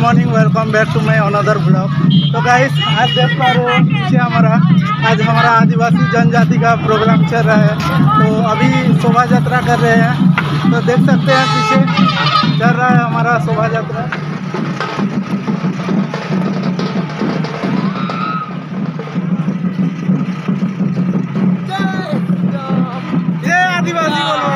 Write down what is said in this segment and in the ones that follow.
Morning, welcome back to my another blog. तो guys आज देख पा रहे हो पीछे आज हमारा आदिवासी जनजाति का प्रोग्राम चल रहा है। तो अभी शोभा यात्रा कर रहे हैं, तो देख सकते हैं पीछे चल रहा है हमारा शोभा यात्रा। ये आदिवासी बोलो।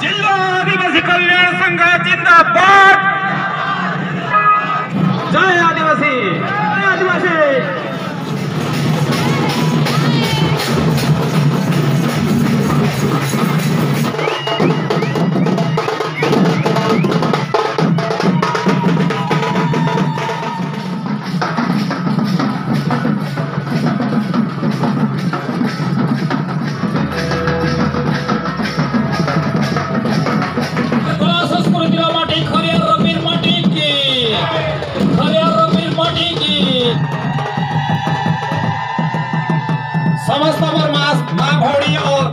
जिला आदिवासी कल्याण संघ जिंदाबाद। जय आदिवासी, जय आदिवासी। समस्त माँ भौणी और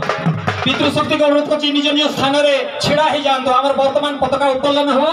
पितृशक्ति को अनुरोध कर निज निज स्थान में छिड़ा ही जान आम वर्तमान पताका उत्तोलन हो।